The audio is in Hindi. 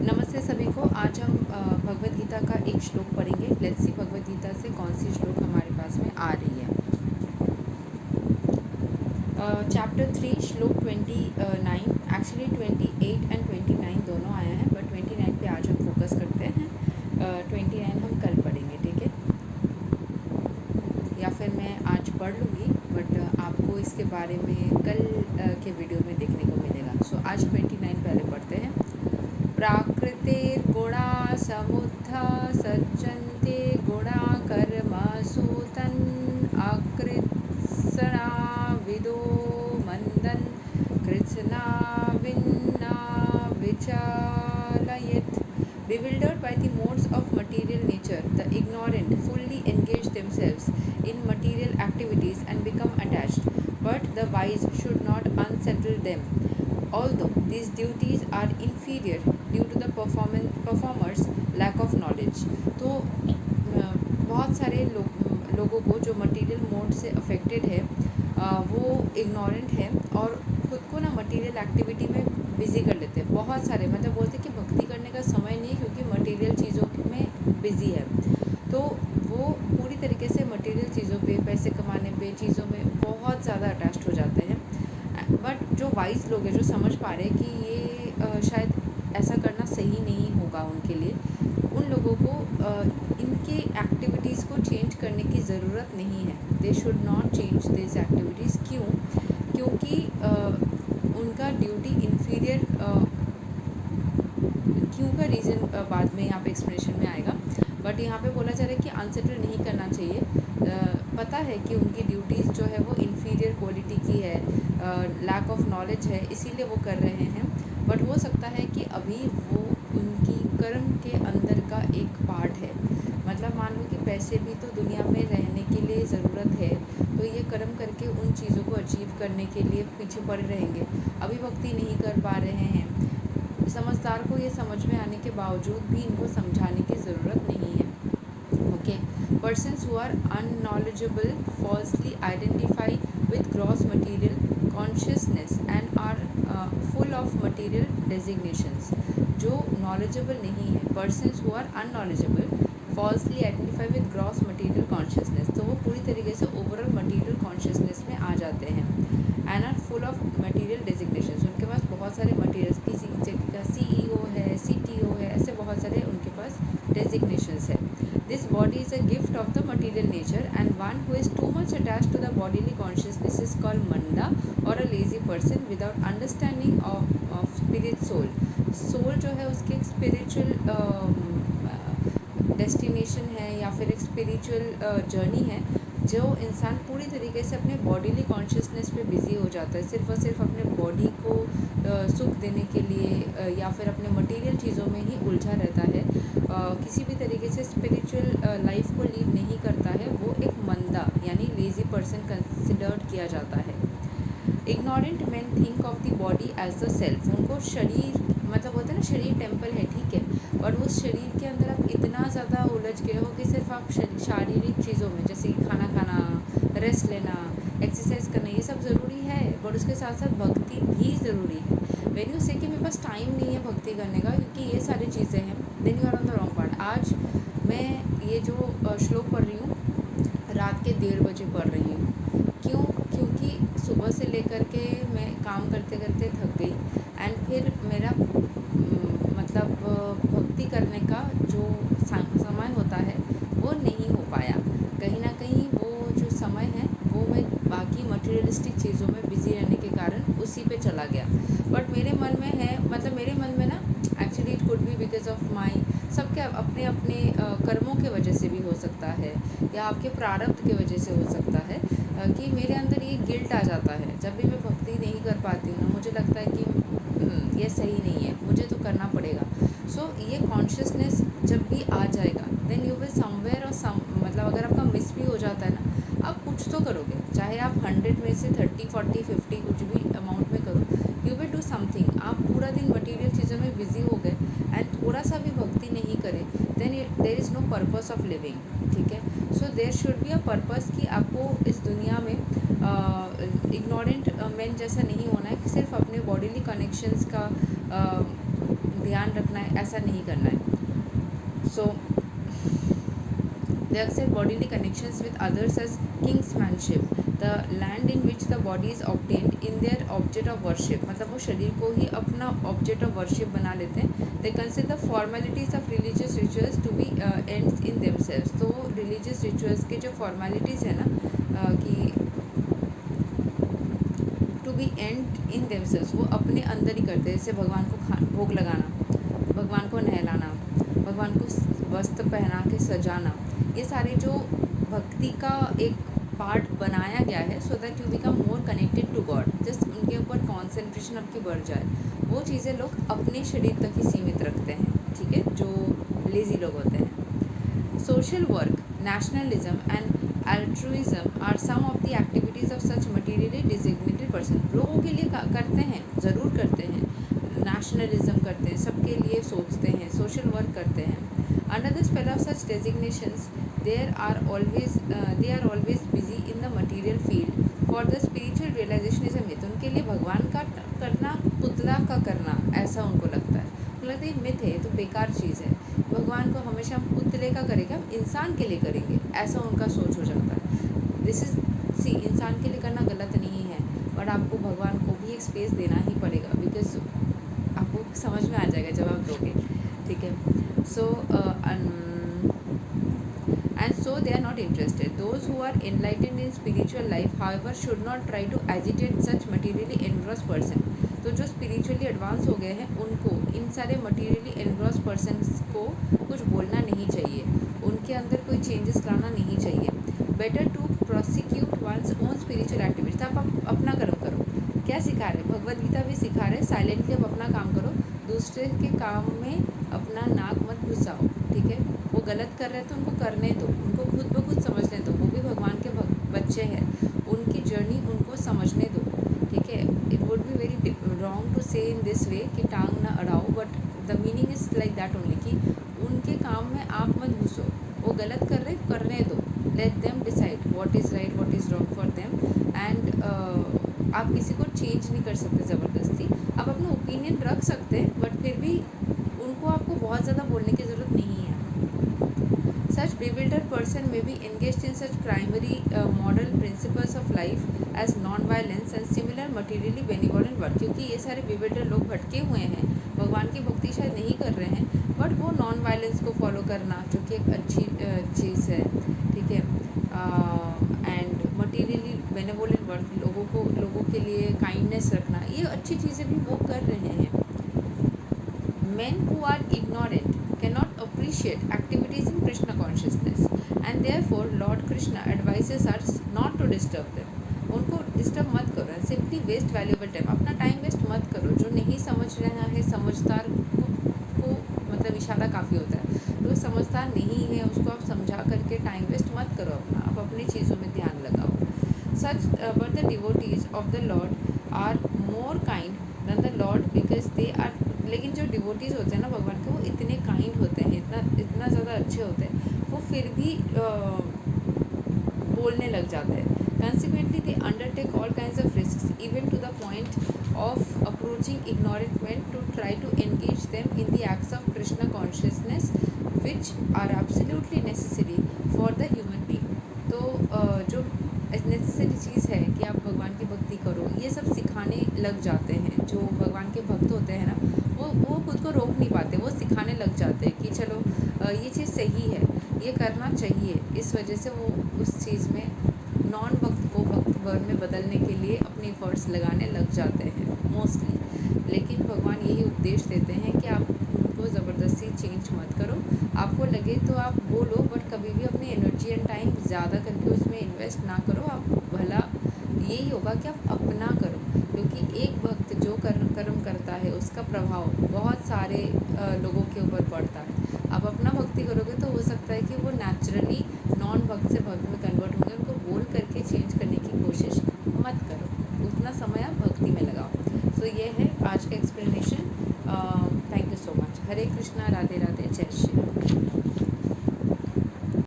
नमस्ते सभी को। आज हम भगवद गीता का एक श्लोक पढ़ेंगे। लेट्स सी भगवद गीता से कौन सी श्लोक हमारे पास में आ रही है। चैप्टर 3 श्लोक 29, एक्चुअली 28 एंड 29 दोनों आया है, बट 29 पे आज हम फोकस करते हैं। 29 हम कल पढ़ेंगे, ठीक है, या फिर मैं आज पढ़ लूँगी, बट आपको इसके बारे में कल के वीडियो में देखने को मिलेगा। सो आज 29 पहले पढ़ते हैं। प्राकृतिर्गुणा समुत्था सज्जन्ते गुणा कर्मसु तन् अकृत्स्ना विदो मन्दन् कृत्स्ना विन्ना विचालयेत्। Bewildered by the modes of material nature, the ignorant fully engage themselves in material activities and become attached, but the wise should not unsettle them. Although these duties are inferior due to the performer's lack of knowledge, तो बहुत सारे लोगों को जो मटेरियल मोड से अफेक्टेड है वो इग्नोरेंट है और खुद को ना मटेरियल एक्टिविटी में बिज़ी कर लेते हैं। बहुत सारे मतलब बोलते हैं कि भक्ति करने का समय नहीं है क्योंकि मटेरियल चीज़ों में बिज़ी है, तो वो पूरी तरीके से मटेरियल चीज़ों पे, पैसे कमाने पे, चीज़ों में बहुत ज़्यादा अटैच्ड हो जाते हैं। बट जो वाइज लोग हैं, जो समझ पा रहे हैं कि ये शायद ऐसा करना सही नहीं होगा उनके लिए, उन लोगों को इनके एक्टिविटीज़ को चेंज करने की ज़रूरत नहीं है। They should not change this activities. क्यों? क्योंकि उनका ड्यूटी इन्फीरियर, क्यों का रीज़न बाद में यहाँ पे एक्सप्लेनेशन में आएगा, बट यहाँ पे बोला जा रहा है कि अनसेटल नहीं करना चाहिए। पता है कि उनकी ड्यूटीज़ जो है वो इन्फीरियर क्वालिटी की है, लैक ऑफ नॉलेज है, इसीलिए वो कर रहे हैं। बट हो सकता है कि अभी वो उनकी कर्म के अंदर का एक पार्ट है। मतलब मान लो कि पैसे भी तो दुनिया में रहने के लिए ज़रूरत है, तो ये कर्म करके उन चीज़ों को अचीव करने के लिए पीछे पड़े रहेंगे, अभी भक्ति नहीं कर पा रहे हैं। समझदार को ये समझ में आने के बावजूद भी इनको समझाने की ज़रूरत नहीं है। Okay, persons who are unknowledgeable falsely identify with gross material consciousness and are full of material designations. जो knowledgeable नहीं है, persons who are unknowledgeable falsely identify with gross material consciousness, तो वो पूरी तरीके से overall material consciousness में आ जाते हैं। and are full of material designations, उनके पास बहुत सारे materials, किसी जगह का CEO है, CTO है, ऐसे बहुत सारे उनके पास designations है। This body is a gift of the material nature, and one who is too much attached to the bodily consciousness is called manda or a lazy person without understanding of spirit soul. Soul जो है उसकी एक spiritual डेस्टिनेशन है या फिर एक स्पिरिचुअल जर्नी है। जो इंसान पूरी तरीके से अपने बॉडीली कॉन्शियसनेस पे बिज़ी हो जाता है, सिर्फ और सिर्फ अपने बॉडी को सुख देने के लिए या फिर अपने मटेरियल चीज़ों में ही उलझा रहता है, किसी भी तरीके से स्पिरिचुअल लाइफ को लीड नहीं करता है, वो एक मंदा यानी लेज़ी पर्सन कंसिडर्ड किया जाता है। Ignorant man think of the body as the self. उनको शरीर मतलब होता है ना, शरीर टेम्पल है, ठीक है, बट उस शरीर के अंदर आप इतना ज़्यादा उलझ गए हो कि सिर्फ आप शारीरिक चीज़ों में, जैसे खाना खाना, रेस्ट लेना, एक्सरसाइज करना, ये सब ज़रूरी है, बट उसके साथ साथ भक्ति भी ज़रूरी है। व्हेन यू से कि मेरे पास टाइम नहीं है भक्ति करने का क्योंकि ये सारी चीज़ें हैं, then you are on the wrong part. आज मैं ये जो श्लोक पढ़ रही हूँ रात के 1:30 बजे पढ़ रही हूँ। क्यों? क्योंकि सुबह से लेकर के मैं काम करते करते थक गई, एंड फिर मेरा मतलब भक्ति करने का जो समय होता है वो नहीं हो पाया। कहीं ना कहीं वो जो समय है वो मैं बाकी मटेरियलिस्टिक चीज़ों में बिज़ी रहने के कारण उसी पे चला गया। बट मेरे मन में है, मतलब मेरे मन में ना, actually it could be because of my, सबके अपने अपने कर्मों के वजह से भी हो सकता है या आपके प्रारब्ध के वजह से हो सकता है कि मेरे अंदर ये गिल्ट आ जाता है जब भी मैं भक्ति नहीं कर पाती हूँ ना, मुझे लगता है कि ये सही नहीं है, मुझे तो करना पड़ेगा। सो ये कॉन्शियसनेस जब भी आ जाएगा देन यू विल समवेयर और मतलब अगर आपका मिस भी हो जाता है ना, आप कुछ तो करोगे, चाहे आप 100 में से 30, 40, 50 कुछ भी अमाउंट में करो, यू विल डू समथिंग। आप पूरा दिन मटेरियल चीज़ों में बिज़ी हो गए एंड थोड़ा सा भी भक्ति नहीं करें, then there is no purpose of living, ठीक है। So there should be a purpose कि आपको इस दुनिया में इग्नोरेंट मैन जैसा नहीं होना है कि सिर्फ अपने बॉडीली कनेक्शंस का ध्यान रखना है, है, ऐसा नहीं करना है। सो they accept bodily connections with others as kinsmanship, the land in which the body is obtained in their object of worship, मतलब वो शरीर को ही अपना object of worship बना लेते हैं। they consider the formalities of religious rituals to be ends in themselves, तो religious rituals के जो formalities है ना कि to be end in themselves, वो अपने अंदर ही करते हैं। जैसे भगवान को भोग लगाना, भगवान को नहलाना, भगवान को वस्त्र पहना के सजाना, ये सारे जो भक्ति का एक पार्ट बनाया गया है so that you become more connected to God, just उनके ऊपर कॉन्सेंट्रेशन आपकी बढ़ जाए, वो चीज़ें लोग अपने शरीर तक ही सीमित रखते हैं, ठीक है, जो लेज़ी लोग होते हैं। Social work, nationalism and altruism are some of the activities of such materially designated person, लोगों के लिए करते हैं, ज़रूर करते हैं, नेशनलिज्म करते हैं, सबके लिए सोचते हैं, सोशल वर्क करते हैं। Under the spell of such designations they are always busy in the material field, for the spiritual realization is a myth, उनके लिए भगवान का करना पुतला का करना ऐसा उनको लगता है, लगता है मिथ है, तो बेकार चीज़ है, भगवान को हमेशा हम पुतले का करेंगे, हम इंसान के लिए करेंगे, ऐसा उनका सोच हो जाता है। दिस इज़ सी, इंसान के लिए करना गलत नहीं है, बट आपको भगवान को भी एक स्पेस देना ही पड़ेगा, बिकॉज आपको समझ में आ जाएगा जब आप दोगे, ठीक है। सो and so they are not interested. Those who are enlightened in spiritual life, however, should not try to agitate such materially engrossed person. तो जो spiritually advance हो गए हैं उनको इन सारे materially engrossed persons को कुछ बोलना नहीं चाहिए, उनके अंदर कोई changes लाना नहीं चाहिए। Better to prosecute one's own spiritual activities, आप अपना कर्म करो। क्या सिखा रहे, भगवद गीता भी सिखा रहे, साइलेंटली आप अपना काम करो, दूसरे के काम में अपना नाक मत घुसाओ, ठीक है। वो गलत कर रहे हैं तो उनको करने दो, उनको खुद ब खुद समझने दो, वो भी भगवान के बच्चे हैं, उनकी जर्नी उनको समझने दो, ठीक है। It would be very wrong to say in this way कि टांग ना अड़ाओ, but the meaning is like that only कि उनके काम में आप मत घुसो, वो गलत कर रहे करने दो, let them decide what is right what is wrong for them. And आप किसी को चेंज नहीं कर सकते ज़बरदस्ती, आप अपना ओपिनियन रख सकते हैं, बट फिर भी उनको आपको बहुत ज़्यादा बोलने की ज़रूरत नहीं है। Such bewildered person may be engaged in such primary moral principles of life as non-violence and similar materially benevolent work, क्योंकि ये सारे bewildered लोग भटके हुए हैं, भगवान की भक्ति शायद नहीं कर रहे हैं, बट वो नॉन वायलेंस को फॉलो करना जो कि एक अच्छी चीज़ है, ठीक है, एंड मटीरियली बेनेवोलेंट वर्क, लोगों के लिए काइंडनेस रखना, ये अच्छी चीज़ें भी वो कर रहे हैं। Men who are ignorant cannot appreciate activities in Krishna consciousness, and therefore Lord Krishna advises us not to disturb them. उनको डिस्टर्ब मत करो, and simply waste valuable time, अपना टाइम वेस्ट मत करो। जो नहीं समझ रहा है, समझदार को मतलब इशारा काफ़ी होता है, तो समझदार नहीं है उसको आप समझा करके टाइम वेस्ट मत करो अपना, आप अपनी चीज़ों में ध्यान लगाओ। सच but the devotees of the Lord are more kind than the Lord because they are, लेकिन जो डिवोटीज़ होते हैं ना भगवान के, वो इतने काइंड होते हैं, इतना ज़्यादा अच्छे होते हैं, वो फिर भी बोलने लग जाते हैं। Consequently they undertake all kinds of risk even to the point of approaching ignorant men to try to engage them in the acts of Krishna consciousness which are absolutely necessary for the human being. तो जो नेसेसरी चीज़ है कि आप भगवान की भक्ति करो, ये सब सिखाने लग जाते हैं। जो भगवान के भक्त होते हैं ना, वो खुद को रोक नहीं पाते, वो सिखाने लग जाते हैं कि चलो ये चीज़ सही है, ये करना चाहिए। इस वजह से वो उस चीज़ में नॉन भक्त को भक्त में बदलने के लिए अपने एफर्ट्स लगाने लग जाते हैं मोस्टली। लेकिन भगवान यही उपदेश देते हैं कि आप उनको ज़बरदस्ती चेंज मत करो, आपको लगे तो आप बोलो, बट कभी भी अपनी एनर्जी एंड टाइम ज़्यादा करके उसमें इन्वेस्ट ना करो। आप भला यही होगा कि आप अपना करो, क्योंकि एक भक्त जो कर्म करता है उसका प्रभाव बहुत सारे लोगों के ऊपर पड़ता है। आप अपना भक्ति करोगे तो हो सकता है कि वो नेचुरली नॉन भक्त से भक्त में कन्वर्ट होंगे, उनको बोल करके चेंज करने की कोशिश मत करो, उतना समय आप भक्ति में लगाओ। सो ये है आज का explanation. Thank you so much. Hare Krishna, Radhe Radhe, जय श्री।